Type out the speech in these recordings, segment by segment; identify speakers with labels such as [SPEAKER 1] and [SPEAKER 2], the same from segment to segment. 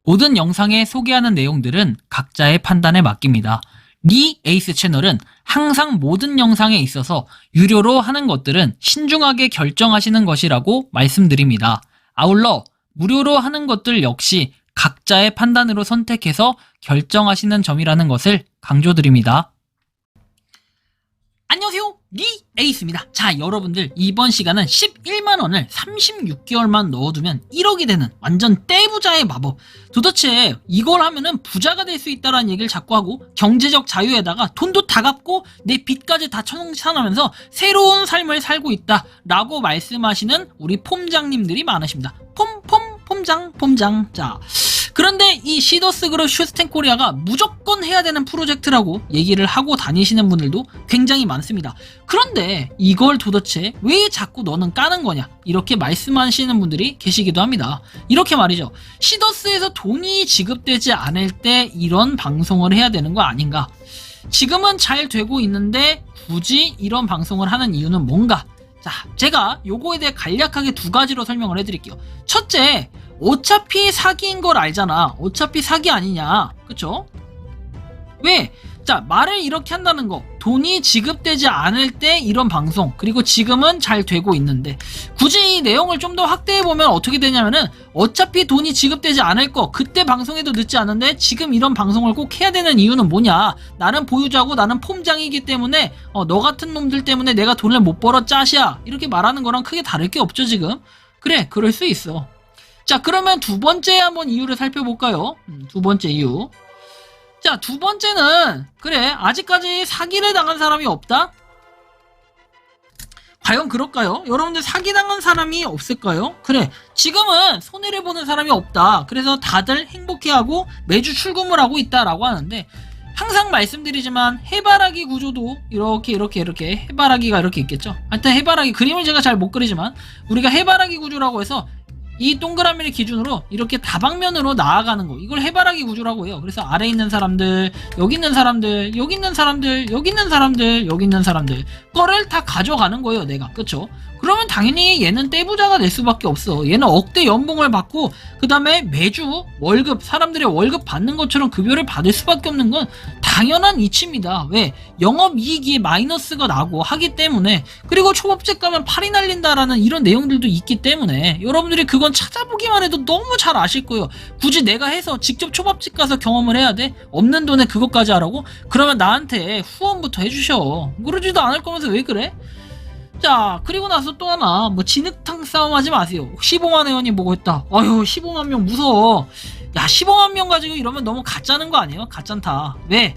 [SPEAKER 1] 모든 영상에 소개하는 내용들은 각자의 판단에 맡깁니다. 리 에이스 채널은 항상 모든 영상에 있어서 유료로 하는 것들은 신중하게 결정하시는 것이라고 말씀드립니다. 아울러 무료로 하는 것들 역시 각자의 판단으로 선택해서 결정하시는 점이라는 것을 강조드립니다. 안녕하세요, 리 에이스입니다. 자, 여러분들 이번 시간은 11만원을 36개월만 넣어두면 1억이 되는 완전 떼부자의 마법. 도대체 이걸 하면은 부자가 될 수 있다라는 얘기를 자꾸 하고 경제적 자유에다가 돈도 다 갚고 내 빚까지 다 청산하면서 새로운 삶을 살고 있다 라고 말씀하시는 우리 폼장님들이 많으십니다. 폼장. 자, 그런데 이 시더스 그룹 슈스텐 코리아가 무조건 해야 되는 프로젝트라고 얘기를 하고 다니시는 분들도 굉장히 많습니다. 그런데 이걸 도대체 왜 자꾸 너는 까는 거냐, 이렇게 말씀하시는 분들이 계시기도 합니다. 이렇게 말이죠. 시더스에서 돈이 지급되지 않을 때 이런 방송을 해야 되는 거 아닌가? 지금은 잘 되고 있는데 굳이 이런 방송을 하는 이유는 뭔가? 자, 제가 요거에 대해 간략하게 두 가지로 설명을 해드릴게요. 첫째, 어차피 사기인 걸 알잖아. 어차피 사기 아니냐, 그쵸? 왜? 자, 말을 이렇게 한다는 거, 돈이 지급되지 않을 때 이런 방송, 그리고 지금은 잘 되고 있는데, 굳이 이 내용을 좀 더 확대해보면 어떻게 되냐면은, 어차피 돈이 지급되지 않을 거, 그때 방송해도 늦지 않은데 지금 이런 방송을 꼭 해야 되는 이유는 뭐냐? 나는 보유자고 나는 폼장이기 때문에 너 같은 놈들 때문에 내가 돈을 못 벌어 짜시야, 이렇게 말하는 거랑 크게 다를 게 없죠 지금. 그래, 그럴 수 있어. 자, 그러면 두 번째 한번 이유를 살펴볼까요? 두 번째 이유. 자, 두 번째는, 그래, 아직까지 사기를 당한 사람이 없다? 과연 그럴까요? 여러분들 사기당한 사람이 없을까요? 그래, 지금은 손해를 보는 사람이 없다. 그래서 다들 행복해하고 매주 출금을 하고 있다라고 하는데, 항상 말씀드리지만 해바라기 구조도 이렇게 해바라기가 이렇게 있겠죠. 하여튼 해바라기, 그림을 제가 잘 못 그리지만 우리가 해바라기 구조라고 해서 이 동그라미를 기준으로 이렇게 다방면으로 나아가는 거, 이걸 해바라기 구조라고 해요. 그래서 아래에 있는 사람들, 여기 있는 사람들, 여기 있는 사람들, 여기 있는 사람들, 여기 있는 사람들 거를 다 가져가는 거예요, 내가. 그쵸? 그러면 당연히 얘는 떼부자가 될 수밖에 없어. 얘는 억대 연봉을 받고 그 다음에 매주 월급, 사람들의 월급 받는 것처럼 급여를 받을 수밖에 없는 건 당연한 이치입니다. 왜? 영업이익이 마이너스가 나고 하기 때문에, 그리고 초밥집 가면 팔이 날린다라는 이런 내용들도 있기 때문에 여러분들이 그건 찾아보기만 해도 너무 잘 아실 거예요. 굳이 내가 해서 직접 초밥집 가서 경험을 해야 돼? 없는 돈에 그것까지 하라고? 그러면 나한테 후원부터 해주셔. 그러지도 않을 거면서 왜 그래? 자, 그리고 나서 또 하나, 뭐 진흙탕 싸움 하지 마세요. 15만 회원이 뭐고 했다. 아유, 15만 명 무서워. 야, 15만 명 가지고 이러면 너무 가짜는 거 아니에요? 가짠다. 왜?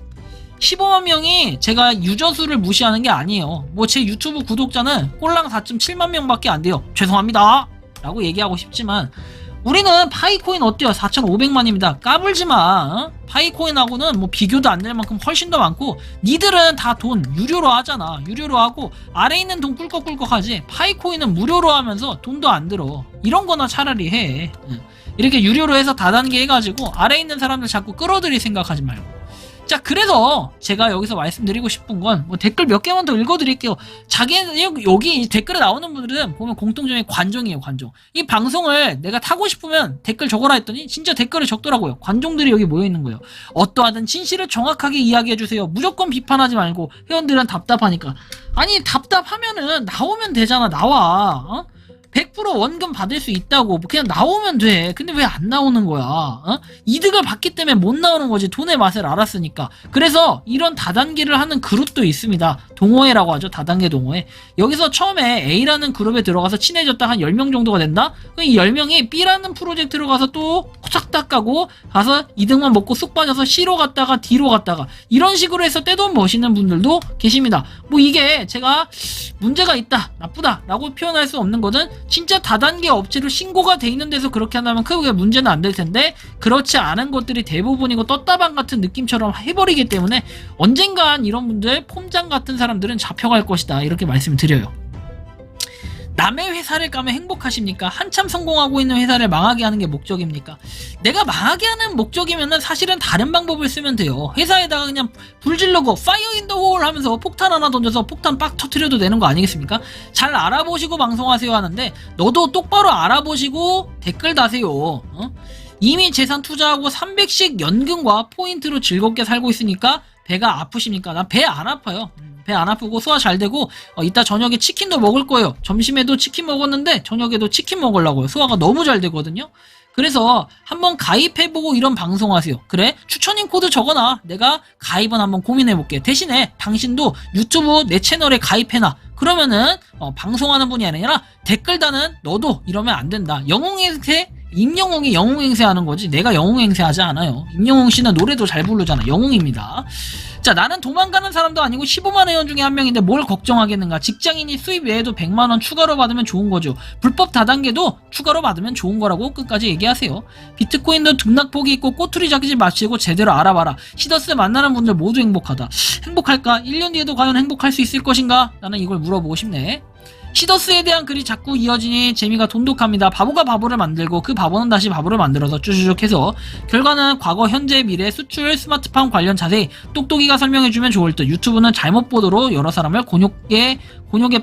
[SPEAKER 1] 15만 명이 제가 유저 수를 무시하는 게 아니에요. 뭐 제 유튜브 구독자는 꼴랑 4.7만 명밖에 안 돼요. 죄송합니다 라고 얘기하고 싶지만, 우리는 파이코인 어때요? 4,500만입니다. 까불지마. 파이코인하고는 뭐 비교도 안 될 만큼 훨씬 더 많고, 니들은 다 돈 유료로 하잖아. 유료로 하고 아래 있는 돈 꿀꺽꿀꺽 하지. 파이코인은 무료로 하면서 돈도 안 들어. 이런 거나 차라리 해. 이렇게 유료로 해서 다단계 해가지고 아래 있는 사람들 자꾸 끌어들일 생각하지 말고. 자, 그래서 제가 여기서 말씀드리고 싶은 건, 뭐 댓글 몇 개만 더 읽어드릴게요. 여기 댓글에 나오는 분들은 보면 공통점이 관종이에요, 관종. 이 방송을 내가 타고 싶으면 댓글 적어라 했더니 진짜 댓글을 적더라고요. 관종들이 여기 모여있는 거예요. 어떠하든 진실을 정확하게 이야기해주세요. 무조건 비판하지 말고. 회원들은 답답하니까. 아니, 답답하면은 나오면 되잖아. 나와. 100% 원금 받을 수 있다고. 그냥 나오면 돼. 근데 왜 안 나오는 거야? 이득을 받기 때문에 못 나오는 거지. 돈의 맛을 알았으니까. 그래서 이런 다단계를 하는 그룹도 있습니다. 동호회라고 하죠. 다단계 동호회. 여기서 처음에 A라는 그룹에 들어가서 친해졌다 한 10명 정도가 된다? 그럼 이 10명이 B라는 프로젝트로 가서 또 코착딱 가고 가서 이득만 먹고 쑥 빠져서 C로 갔다가 D로 갔다가 이런 식으로 해서 떼돈 버시는 분들도 계십니다. 뭐 이게 제가 문제가 있다, 나쁘다 라고 표현할 수 없는 거든, 진짜 다단계 업체로 신고가 돼 있는 데서 그렇게 한다면 크게 문제는 안 될 텐데, 그렇지 않은 것들이 대부분이고 떴다방 같은 느낌처럼 해버리기 때문에 언젠간 이런 분들, 폼장 같은 사람들은 잡혀갈 것이다, 이렇게 말씀드려요. 남의 회사를 까면 행복하십니까? 한참 성공하고 있는 회사를 망하게 하는 게 목적입니까? 내가 망하게 하는 목적이면은 사실은 다른 방법을 쓰면 돼요. 회사에다가 그냥 불 지르고 파이어 인 더 홀 하면서 폭탄 하나 던져서 폭탄 빡 터트려도 되는 거 아니겠습니까? 잘 알아보시고 방송하세요 하는데, 너도 똑바로 알아보시고 댓글 다세요. 이미 재산 투자하고 300씩 연금과 포인트로 즐겁게 살고 있으니까 배가 아프십니까? 난 배 안 아파요. 배 안 아프고 소화 잘 되고 이따 저녁에 치킨도 먹을 거예요. 점심에도 치킨 먹었는데 저녁에도 치킨 먹으려고요. 소화가 너무 잘 되거든요. 그래서 한번 가입해보고 이런 방송하세요. 그래? 추천인 코드 적어놔. 내가 가입은 한번 고민해볼게. 대신에 당신도 유튜브 내 채널에 가입해놔. 그러면은 방송하는 분이 아니라 댓글 다는 너도 이러면 안 된다. 영웅행세 임영웅이 영웅행세 하는 거지 내가 영웅행세 하지 않아요. 임영웅 씨는 노래도 잘 부르잖아. 영웅입니다. 자, 나는 도망가는 사람도 아니고 15만 회원 중에 한 명인데 뭘 걱정하겠는가. 직장인이 수입 외에도 100만원 추가로 받으면 좋은 거죠. 불법 다단계도 추가로 받으면 좋은 거라고 끝까지 얘기하세요. 비트코인도 등락폭이 있고 꼬투리 잡지 마시고 제대로 알아봐라. 시더스 만나는 분들 모두 행복하다. 행복할까? 1년 뒤에도 과연 행복할 수 있을 것인가? 나는 이걸 물어보고 싶네. 시더스에 대한 글이 자꾸 이어지니 재미가 돈독합니다. 바보가 바보를 만들고 그 바보는 다시 바보를 만들어서 쭈쭈쭈 해서 결과는 과거, 현재, 미래, 수출, 스마트팜 관련 자세히 똑똑이가 설명해주면 좋을 듯. 유튜브는 잘못 보도로 여러 사람을 곤욕에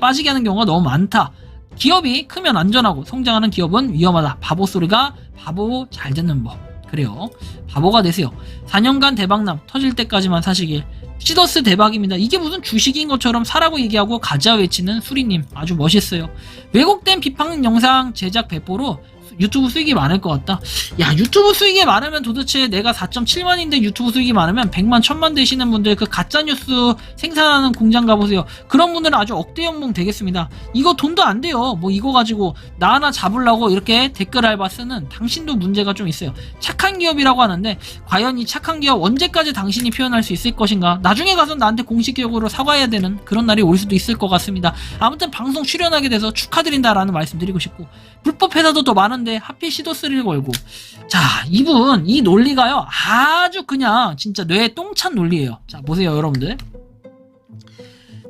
[SPEAKER 1] 빠지게 하는 경우가 너무 많다. 기업이 크면 안전하고 성장하는 기업은 위험하다. 바보 소리가 바보 잘 듣는 법. 그래요. 바보가 되세요. 4년간 대박남 터질 때까지만 사시길. 시더스 대박입니다. 이게 무슨 주식인 것처럼 사라고 얘기하고 가자 외치는 수리님 아주 멋있어요. 왜곡된 비판 영상 제작 배포로 유튜브 수익이 많을 것 같다. 야, 유튜브 수익이 많으면 도대체 내가 4.7만인데 유튜브 수익이 많으면 100만 1000만 되시는 분들 그 가짜뉴스 생산하는 공장 가보세요. 그런 분들은 아주 억대 연봉 되겠습니다. 이거 돈도 안 돼요. 뭐 이거 가지고 나 하나 잡으려고 이렇게 댓글 알바 쓰는 당신도 문제가 좀 있어요. 착한 기업이라고 하는데 과연 이 착한 기업 언제까지 당신이 표현할 수 있을 것인가. 나중에 가서 나한테 공식적으로 사과해야 되는 그런 날이 올 수도 있을 것 같습니다. 아무튼 방송 출연하게 돼서 축하드린다라는 말씀 드리고 싶고, 불법 회사도 더 많은데 하필 시더스를 걸고. 자, 이분 이 논리가요 아주 그냥 진짜 뇌에 똥찬 논리예요. 자, 보세요 여러분들.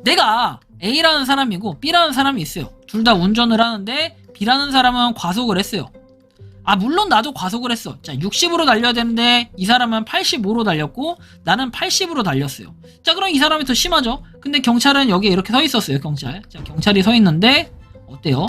[SPEAKER 1] 내가 A라는 사람이고 B라는 사람이 있어요. 둘 다 운전을 하는데 B라는 사람은 과속을 했어요. 물론 나도 과속을 했어. 자, 60으로 달려야 되는데 이 사람은 85로 달렸고 나는 80으로 달렸어요. 자, 그럼 이 사람이 더 심하죠. 근데 경찰은 여기에 이렇게 서 있었어요. 경찰. 자, 경찰이 서 있는데 어때요?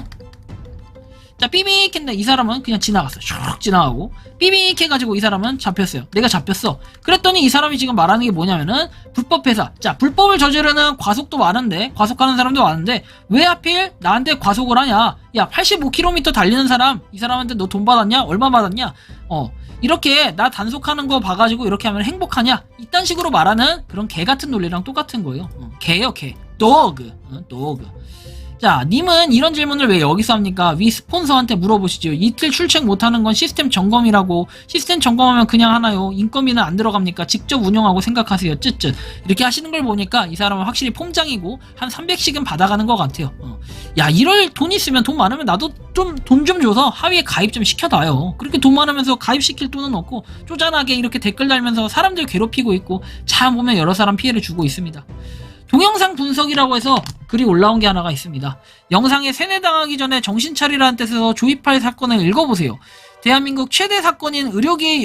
[SPEAKER 1] 자, 삐빅 했는데 이 사람은 그냥 지나갔어. 슉 지나가고 삐빅 해가지고 이 사람은 잡혔어요. 내가 잡혔어. 그랬더니 이 사람이 지금 말하는 게 뭐냐면은 불법 회사. 자, 불법을 저지르는 과속도 많은데, 과속하는 사람도 많은데 왜 하필 나한테 과속을 하냐. 야, 85km 달리는 사람, 이 사람한테 너 돈 받았냐? 얼마 받았냐? 이렇게 나 단속하는 거 봐가지고 이렇게 하면 행복하냐? 이딴 식으로 말하는 그런 개 같은 논리랑 똑같은 거예요. 개요, 개. 도그. 도그. 자, 님은 이런 질문을 왜 여기서 합니까? 위 스폰서한테 물어보시죠. 이틀 출첵 못하는 건 시스템 점검이라고. 시스템 점검하면 그냥 하나요? 인건비는 안 들어갑니까? 직접 운영하고 생각하세요. 쯧쯧. 이렇게 하시는 걸 보니까 이 사람은 확실히 폼장이고 한 300씩은 받아가는 것 같아요. 야, 이럴 돈 있으면, 돈 많으면 나도 좀 돈 좀 줘서 하위에 가입 좀 시켜놔요. 그렇게 돈 많으면서 가입시킬 돈은 없고 쪼잔하게 이렇게 댓글 달면서 사람들 괴롭히고 있고 참 보면 여러 사람 피해를 주고 있습니다. 동영상 분석이라고 해서 글이 올라온 게 하나가 있습니다. 영상에 세뇌당하기 전에 정신 차리라는 뜻에서 조입할 사건을 읽어보세요. 대한민국 최대 사건인 의료기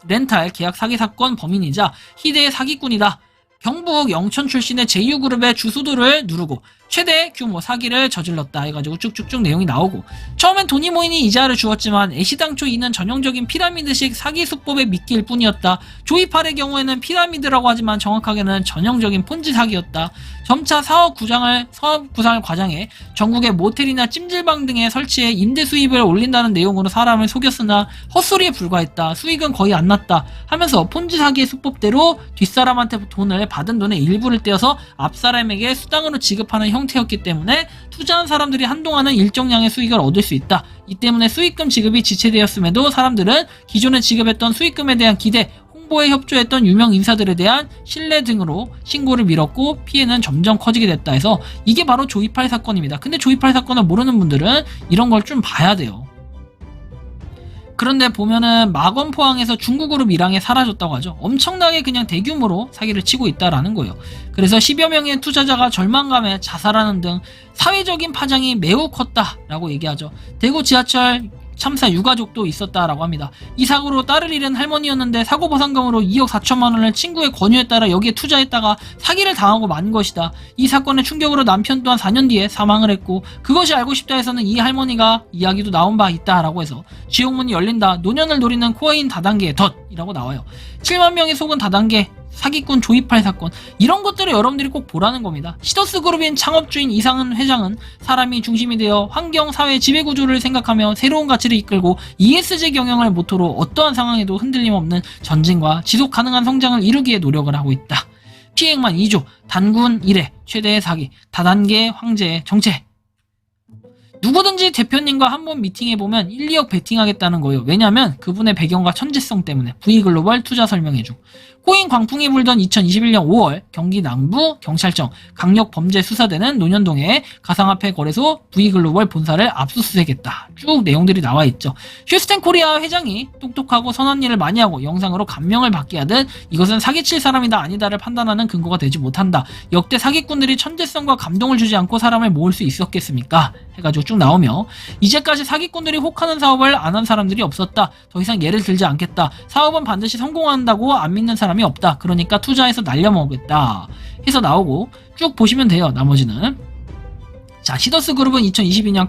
[SPEAKER 1] 렌탈 계약 사기 사건 범인이자 희대의 사기꾼이다. 경북 영천 출신의 제2그룹의 주소들을 누르고 최대 규모 사기를 저질렀다 해가지고 쭉쭉쭉 내용이 나오고, 처음엔 돈이 모이니 이자를 주었지만 애시당초 이는 전형적인 피라미드식 사기 수법에 미끼일 뿐이었다. 조이팔의 경우에는 피라미드라고 하지만 정확하게는 전형적인 폰지 사기였다. 점차 사업 구상을 과장해 전국의 모텔이나 찜질방 등에 설치해 임대 수입을 올린다는 내용으로 사람을 속였으나 헛소리에 불과했다. 수익은 거의 안 났다 하면서 폰지 사기의 수법대로 뒷사람한테 돈을 받은 돈의 일부를 떼어서 앞사람에게 수당으로 지급하는 형태였기 때문에 투자한 사람들이 한동안은 일정량의 수익을 얻을 수 있다. 이 때문에 수익금 지급이 지체되었음에도 사람들은 기존에 지급했던 수익금에 대한 기대, 홍보에 협조했던 유명 인사들에 대한 신뢰 등으로 신고를 미뤘고 피해는 점점 커지게 됐다 해서 이게 바로 조이팔 사건입니다. 근데 조이팔 사건을 모르는 분들은 이런 걸 좀 봐야 돼요. 그런데 보면은 마건포항에서 중국그룹 일항에 사라졌다고 하죠. 엄청나게 그냥 대규모로 사기를 치고 있다라는 거예요. 그래서 10여 명의 투자자가 절망감에 자살하는 등 사회적인 파장이 매우 컸다라고 얘기하죠. 대구 지하철 참사 유가족도 있었다라고 합니다. 이 사고로 딸을 잃은 할머니였는데 사고보상금으로 2억 4천만 원을 친구의 권유에 따라 여기에 투자했다가 사기를 당하고 만 것이다. 이 사건의 충격으로 남편 또한 4년 뒤에 사망을 했고 그것이 알고 싶다에서는 이 할머니가 이야기도 나온 바 있다라고 해서 지옥문이 열린다. 노년을 노리는 코인 다단계의 덫이라고 나와요. 7만 명이 속은 다단계 사기꾼 조이팔 사건 이런 것들을 여러분들이 꼭 보라는 겁니다. 시더스그룹인 창업주인 이상은 회장은 사람이 중심이 되어 환경, 사회, 지배구조를 생각하며 새로운 가치를 이끌고 ESG 경영을 모토로 어떠한 상황에도 흔들림 없는 전진과 지속 가능한 성장을 이루기에 노력을 하고 있다. 피해액만 2조, 단군 1회, 최대의 사기, 다단계 황제의 정체. 누구든지 대표님과 한번 미팅해보면 1, 2억 베팅하겠다는 거예요. 왜냐면 그분의 배경과 천재성 때문에. V글로벌 투자 설명해줘. 코인 광풍이 불던 2021년 5월 경기 남부 경찰청 강력범죄수사대는 논현동의 가상화폐 거래소 V글로벌 본사를 압수수색했다. 쭉 내용들이 나와있죠. 휴스텐 코리아 회장이 똑똑하고 선한 일을 많이 하고 영상으로 감명을 받게 하듯 이것은 사기칠 사람이다 아니다를 판단하는 근거가 되지 못한다. 역대 사기꾼들이 천재성과 감동을 주지 않고 사람을 모을 수 있었겠습니까? 해가지고 쭉 나오며 이제까지 사기꾼들이 혹하는 사업을 안 한 사람들이 없었다. 더 이상 예를 들지 않겠다. 사업은 반드시 성공한다고 안 믿는 사람이 없다. 그러니까 투자해서 날려먹겠다 해서 나오고 쭉 보시면 돼요. 나머지는 자 시더스그룹은 2022년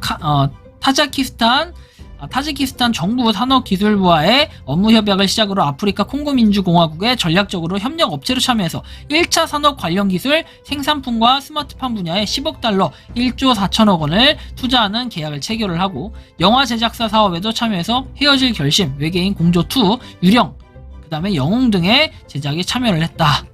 [SPEAKER 1] 타지키스탄 정부 산업기술부와의 업무 협약을 시작으로 아프리카 콩고민주공화국에 전략적으로 협력 업체로 참여해서 1차 산업 관련 기술, 생산품과 스마트팜 분야에 10억 달러, 1조 4천억 원을 투자하는 계약을 체결을 하고 영화 제작사 사업에도 참여해서 헤어질 결심, 외계인 공조2, 유령, 그 다음에 영웅 등의 제작에 참여를 했다.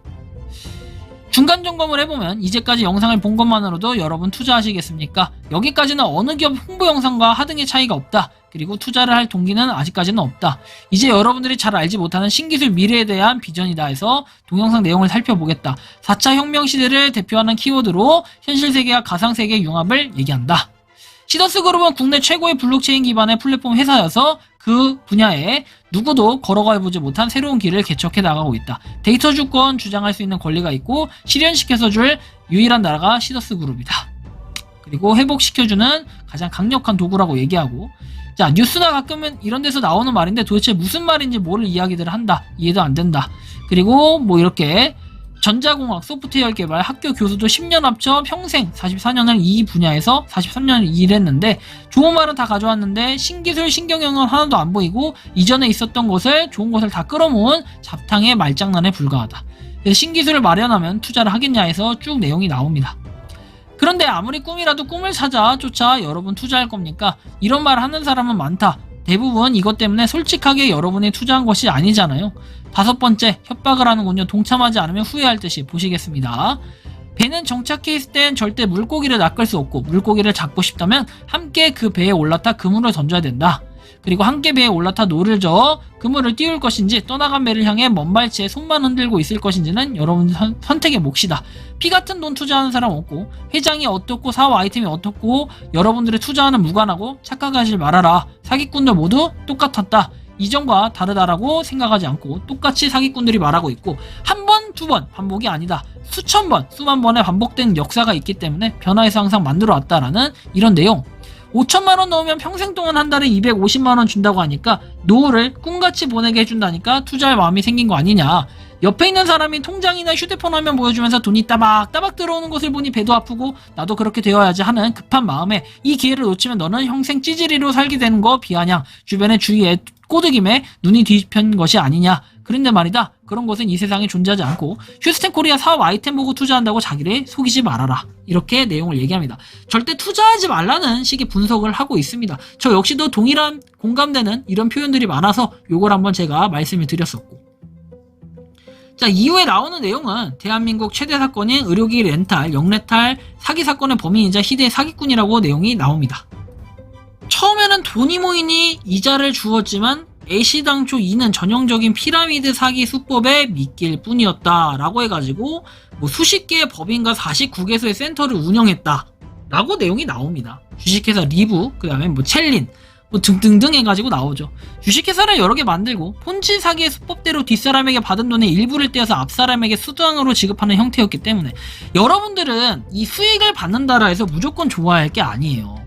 [SPEAKER 1] 중간 점검을 해보면 이제까지 영상을 본 것만으로도 여러분 투자하시겠습니까? 여기까지는 어느 기업 홍보 영상과 하등의 차이가 없다. 그리고 투자를 할 동기는 아직까지는 없다. 이제 여러분들이 잘 알지 못하는 신기술 미래에 대한 비전이다 해서 동영상 내용을 살펴보겠다. 4차 혁명 시대를 대표하는 키워드로 현실 세계와 가상 세계의 융합을 얘기한다. 시더스그룹은 국내 최고의 블록체인 기반의 플랫폼 회사여서 그 분야에 누구도 걸어가보지 못한 새로운 길을 개척해 나가고 있다. 데이터 주권 주장할 수 있는 권리가 있고 실현시켜서 줄 유일한 나라가 시더스그룹이다. 그리고 회복시켜주는 가장 강력한 도구라고 얘기하고 자 뉴스나 가끔은 이런 데서 나오는 말인데 도대체 무슨 말인지 모를 이야기들을 한다. 이해도 안 된다. 그리고 뭐 이렇게 전자공학, 소프트웨어 개발, 학교 교수도 10년 합쳐 평생 44년을 이 분야에서 43년을 일했는데 좋은 말은 다 가져왔는데 신기술, 신경영은 하나도 안 보이고 이전에 있었던 것을 좋은 것을 다 끌어모은 잡탕의 말장난에 불과하다. 그래서 신기술을 마련하면 투자를 하겠냐 해서 쭉 내용이 나옵니다. 그런데 아무리 꿈이라도 꿈을 쫓아 여러분 투자할 겁니까? 이런 말 하는 사람은 많다. 대부분 이것 때문에 솔직하게 여러분이 투자한 것이 아니잖아요. 5번째, 협박을 하는군요. 동참하지 않으면 후회할 듯이 보시겠습니다. 배는 정착해 있을 땐 절대 물고기를 낚을 수 없고 물고기를 잡고 싶다면 함께 그 배에 올라타 그물을 던져야 된다. 그리고 함께 배에 올라타 노를 저어 그물을 띄울 것인지 떠나간 배를 향해 먼 발치에 손만 흔들고 있을 것인지는 여러분 선택의 몫이다. 피 같은 돈 투자하는 사람 없고 회장이 어떻고 사업 아이템이 어떻고 여러분들의 투자하는 무관하고 착각하지 말아라. 사기꾼들 모두 똑같았다. 이전과 다르다라고 생각하지 않고 똑같이 사기꾼들이 말하고 있고 한 번, 두 번 반복이 아니다. 수천 번, 수만 번의 반복된 역사가 있기 때문에 변화해서 항상 만들어 왔다라는 이런 내용. 5천만원 넣으면 평생 동안 한 달에 250만원 준다고 하니까 노후를 꿈같이 보내게 해준다니까 투자할 마음이 생긴 거 아니냐. 옆에 있는 사람이 통장이나 휴대폰 화면 보여주면서 돈이 따박따박 들어오는 것을 보니 배도 아프고 나도 그렇게 되어야지 하는 급한 마음에 이 기회를 놓치면 너는 평생 찌질이로 살게 되는 거 비아냥 주변의 주위에 꼬드김에 눈이 뒤집힌 것이 아니냐. 그런데 말이다. 그런 것은 이 세상에 존재하지 않고 휴스텐 코리아 사업 아이템 보고 투자한다고 자기를 속이지 말아라. 이렇게 내용을 얘기합니다. 절대 투자하지 말라는 식의 분석을 하고 있습니다. 저 역시도 동일한 공감되는 이런 표현들이 많아서 요걸 한번 제가 말씀을 드렸었고 자 이후에 나오는 내용은 대한민국 최대 사건인 의료기 렌탈, 영레탈 사기 사건의 범인이자 희대의 사기꾼이라고 내용이 나옵니다. 처음에는 돈이 모이니 이자를 주었지만 애시당초 이는 전형적인 피라미드 사기 수법에 미낄 뿐이었다 라고 해가지고 뭐 수십 개의 법인과 49개소의 센터를 운영했다 라고 내용이 나옵니다. 주식회사 리브, 그 다음에 뭐 첼린 뭐 등등등 해가지고 나오죠. 주식회사를 여러 개 만들고 폰지 사기의 수법대로 뒷사람에게 받은 돈의 일부를 떼어서 앞사람에게 수당으로 지급하는 형태였기 때문에 여러분들은 이 수익을 받는다라 해서 무조건 좋아할 게 아니에요.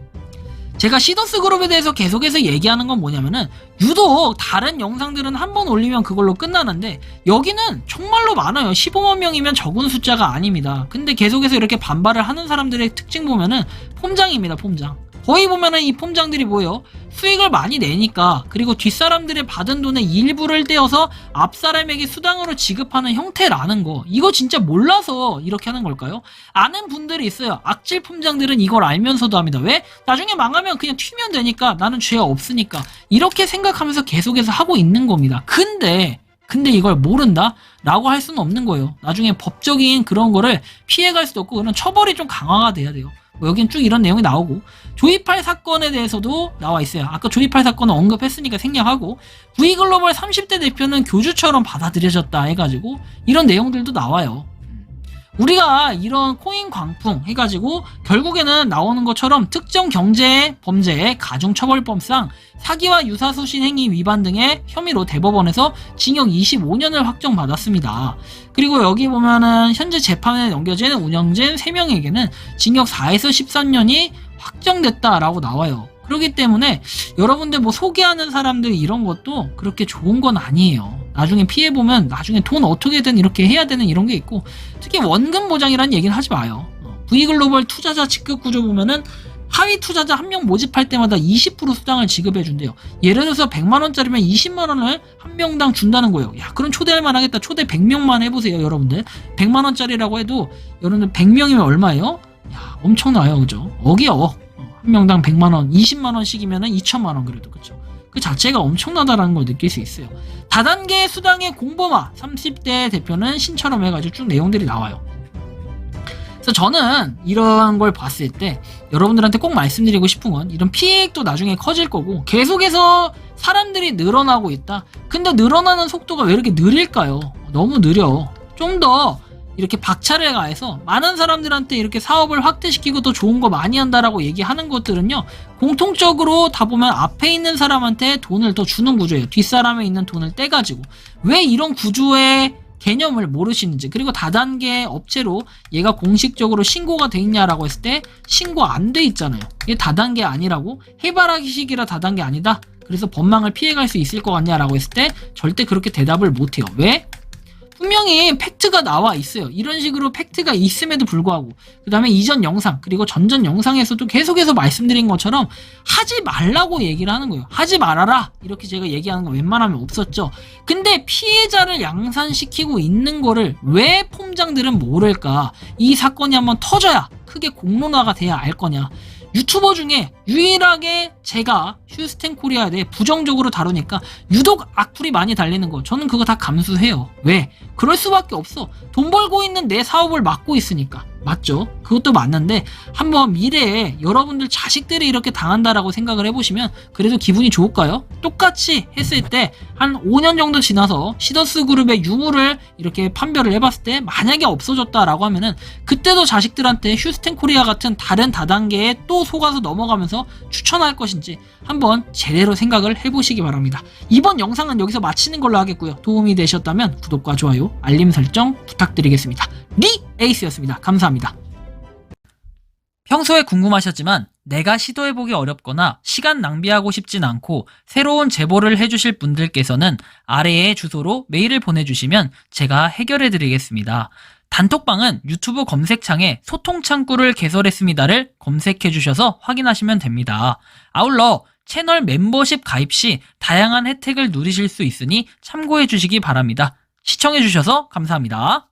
[SPEAKER 1] 제가 시더스 그룹에 대해서 계속해서 얘기하는 건 뭐냐면은 유독 다른 영상들은 한 번 올리면 그걸로 끝나는데 여기는 정말로 많아요. 15만 명이면 적은 숫자가 아닙니다. 근데 계속해서 이렇게 반발을 하는 사람들의 특징 보면은 폼장입니다. 폼장. 거의 보면은 이 폼장들이 뭐예요? 수익을 많이 내니까, 그리고 뒷사람들이 받은 돈의 일부를 떼어서 앞사람에게 수당으로 지급하는 형태라는 거, 이거 진짜 몰라서 이렇게 하는 걸까요? 아는 분들이 있어요. 악질 폼장들은 이걸 알면서도 합니다. 왜? 나중에 망하면 그냥 튀면 되니까, 나는 죄 없으니까, 이렇게 생각하면서 계속해서 하고 있는 겁니다. 근데 이걸 모른다? 라고 할 수는 없는 거예요. 나중에 법적인 그런 거를 피해갈 수도 없고, 그런 처벌이 좀 강화가 돼야 돼요. 여긴 쭉 이런 내용이 나오고, 조이팔 사건에 대해서도 나와 있어요. 아까 조이팔 사건은 언급했으니까 생략하고, V글로벌 30대 대표는 교주처럼 받아들여졌다 해가지고 이런 내용들도 나와요. 우리가 이런 코인 광풍 해가지고 결국에는 나오는 것처럼 특정 경제 범죄의 가중처벌법상 사기와 유사수신 행위 위반 등의 혐의로 대법원에서 징역 25년을 확정받았습니다. 그리고 여기 보면은 현재 재판에 넘겨진 운영진 3명에게는 징역 4에서 13년이 확정됐다라고 나와요. 그렇기 때문에 여러분들 뭐 소개하는 사람들 이런 것도 그렇게 좋은 건 아니에요. 나중에 피해보면 나중에 돈 어떻게든 이렇게 해야 되는 이런 게 있고, 특히 원금 보장이라는 얘기는 하지 마요. V글로벌 투자자 직급 구조 보면은 하위 투자자 한 명 모집할 때마다 20% 수당을 지급해 준대요. 예를 들어서 100만원짜리면 20만원을 한 명당 준다는 거예요. 야, 그럼 초대할 만하겠다. 초대 100명만 해보세요, 여러분들. 100만원짜리라고 해도 여러분들 100명이면 얼마예요? 야, 엄청나요, 그죠? 억이요. 한 명당 100만원, 20만원씩이면은 2천만원 그래도, 그쵸? 그 자체가 엄청나다라는 걸 느낄 수 있어요. 다단계 수당의 공범화 30대 대표는 신처럼 해가지고 쭉 내용들이 나와요. 그래서 저는 이런 걸 봤을 때 여러분들한테 꼭 말씀드리고 싶은 건, 이런 피해액도 나중에 커질 거고 계속해서 사람들이 늘어나고 있다. 근데 늘어나는 속도가 왜 이렇게 느릴까요? 너무 느려. 좀 더 이렇게 박차를 가해서 많은 사람들한테 이렇게 사업을 확대시키고 더 좋은 거 많이 한다라고 얘기하는 것들은요, 공통적으로 다 보면 앞에 있는 사람한테 돈을 더 주는 구조예요. 뒷사람에 있는 돈을 떼가지고. 왜 이런 구조의 개념을 모르시는지, 그리고 다단계 업체로 얘가 공식적으로 신고가 돼 있냐라고 했을 때 신고 안 돼 있잖아요. 이게 다단계 아니라고? 해바라기식이라 다단계 아니다? 그래서 법망을 피해갈 수 있을 것 같냐라고 했을 때 절대 그렇게 대답을 못해요. 왜? 분명히 팩트가 나와 있어요. 이런 식으로 팩트가 있음에도 불구하고, 그 다음에 이전 영상 그리고 전전 영상에서도 계속해서 말씀드린 것처럼 하지 말라고 얘기를 하는 거예요. 하지 말아라, 이렇게 제가 얘기하는 거 웬만하면 없었죠. 근데 피해자를 양산시키고 있는 거를 왜 폼장들은 모를까? 이 사건이 한번 터져야 크게 공론화가 돼야 알 거냐. 유튜버 중에 유일하게 제가 휴스텐 코리아에 대해 부정적으로 다루니까 유독 악플이 많이 달리는 거, 저는 그거 다 감수해요. 왜? 그럴 수밖에 없어. 돈 벌고 있는 내 사업을 막고 있으니까. 맞죠? 그것도 맞는데 한번 미래에 여러분들 자식들이 이렇게 당한다라고 생각을 해보시면 그래도 기분이 좋을까요? 똑같이 했을 때 한 5년 정도 지나서 시더스 그룹의 유무를 이렇게 판별을 해봤을 때 만약에 없어졌다라고 하면은 그때도 자식들한테 휴스텐 코리아 같은 다른 다단계에 또 속아서 넘어가면서 추천할 것인지 한번 제대로 생각을 해보시기 바랍니다. 이번 영상은 여기서 마치는 걸로 하겠고요. 도움이 되셨다면 구독과 좋아요, 알림 설정 부탁드리겠습니다. 리 에이스였습니다. 감사합니다. 평소에 궁금하셨지만 내가 시도해보기 어렵거나 시간 낭비하고 싶진 않고 새로운 제보를 해주실 분들께서는 아래의 주소로 메일을 보내주시면 제가 해결해드리겠습니다. 단톡방은 유튜브 검색창에 소통창구를 개설했습니다를 검색해주셔서 확인하시면 됩니다. 아울러 채널 멤버십 가입 시 다양한 혜택을 누리실 수 있으니 참고해주시기 바랍니다. 시청해주셔서 감사합니다.